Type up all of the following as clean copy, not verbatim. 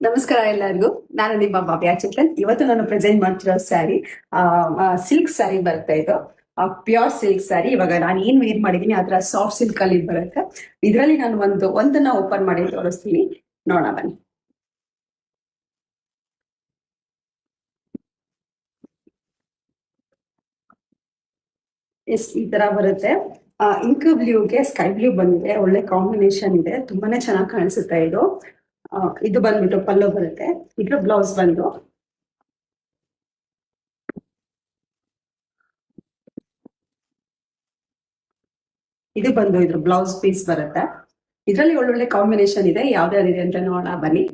ನಮಸ್ಕಾರ ಎಲ್ಲರಿಗೂ. ನಾನು ನಿಮ್ಮ ಭವ್ಯ ಚಿತ್ರನ್. ಇವತ್ತು ನಾನು ಪ್ರೆಸೆಂಟ್ ಮಾಡ್ತಿರೋ ಸ್ಯಾರಿ ಸಿಲ್ಕ್ ಸ್ಯಾರಿ ಬರುತ್ತೆ. ಇದು ಪ್ಯೂರ್ ಸಿಲ್ಕ್ ಸ್ಯಾರಿ. ಇವಾಗ ನಾನು ಏನ್ ವೇರ್ ಮಾಡಿದೀನಿ ಅದರ ಸಾಫ್ಟ್ ಸಿಲ್ಕ್ ಅಲ್ಲಿ ಬರುತ್ತೆ. ಇದರಲ್ಲಿ ನಾನು ಒಂದನ್ನ ಓಪನ್ ಮಾಡಿ ತೋರಿಸ್ತೀನಿ, ನೋಡೋಣ ಬನ್ನಿ. ಈ ತರ ಬರುತ್ತೆ. ಇಂಕ್ ಬ್ಲೂಗೆ ಸ್ಕೈ ಬ್ಲೂ ಬಂದಿದೆ, ಒಳ್ಳೆ ಕಾಂಬಿನೇಷನ್ ಇದೆ, ತುಂಬಾನೇ ಚೆನ್ನಾಗಿ ಕಾಣಿಸುತ್ತೆ ಇದು. ಇದು ಬಂದ್ಬಿಟ್ಟು ಪಲ್ಲು ಬರುತ್ತೆ. ಇದ್ರ ಬ್ಲೌಸ್ ಬಂದು ಇದು ಬಂದು ಇದ್ರ ಬ್ಲೌಸ್ ಪೀಸ್ ಬರುತ್ತೆ. ಇದರಲ್ಲಿ ಒಳ್ಳೊಳ್ಳೆ ಕಾಂಬಿನೇಷನ್ ಇದೆ, ಯಾವ್ದಾವ್ದಿದೆ ಅಂತ ನೋಡೋಣ ಬನ್ನಿ.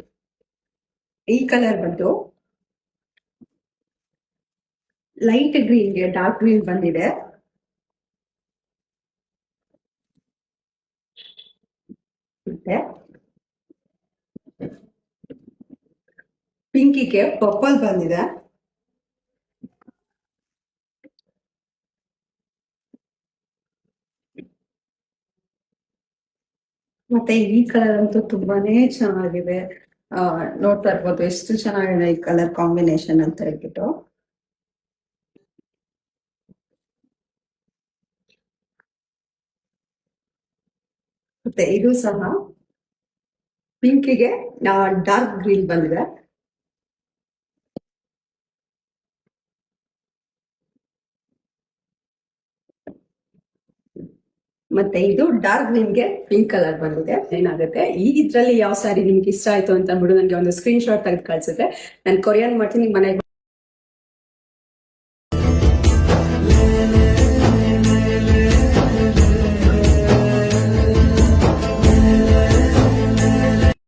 ಈ ಕಲರ್ ಬಂದು ಲೈಟ್ ಗ್ರೀನ್ಗೆ ಡಾರ್ಕ್ ಗ್ರೀನ್ ಬಂದಿದೆ. ಮತ್ತೆ ಪಿಂಕಿಗೆ ಪರ್ಪಲ್ ಬಂದಿದೆ. ಮತ್ತೆ ಈ ಕಲರ್ ಅಂತೂ ತುಂಬಾನೇ ಚೆನ್ನಾಗಿದೆ. ನೋಡ್ತಾ ಇರ್ಬೋದು ಎಷ್ಟು ಚೆನ್ನಾಗಿದೆ ಈ ಕಲರ್ ಕಾಂಬಿನೇಷನ್ ಅಂತ ಹೇಳ್ಬಿಟ್ಟು. ಮತ್ತೆ ಇದು ಸಹ ಪಿಂಕಿಗೆ ಡಾರ್ಕ್ ಗ್ರೀನ್ ಬಂದಿದೆ. ಮತ್ತೆ ಇದು ಡಾರ್ಕ್ ಗ್ರೀನ್ಗೆ ಪಿಂಕ್ ಕಲರ್ ಬಂದಿದೆ. ಏನಾಗುತ್ತೆ ಈ ಇದ್ರಲ್ಲಿ ಯಾವ ಸ್ಯಾರಿ ನಿಮ್ಗೆ ಇಷ್ಟ ಆಯ್ತು ಅಂತ ಅಂದ್ಬಿಟ್ಟು ನನಗೆ ಒಂದು ಸ್ಕ್ರೀನ್ ಶಾಟ್ ತೆಗೆದು ಕಳ್ಸಿದ್ರೆ ನಾನು ಕೊರಿಯರ್ ಮಾಡ್ತೀನಿ, ಮನೆಗೆ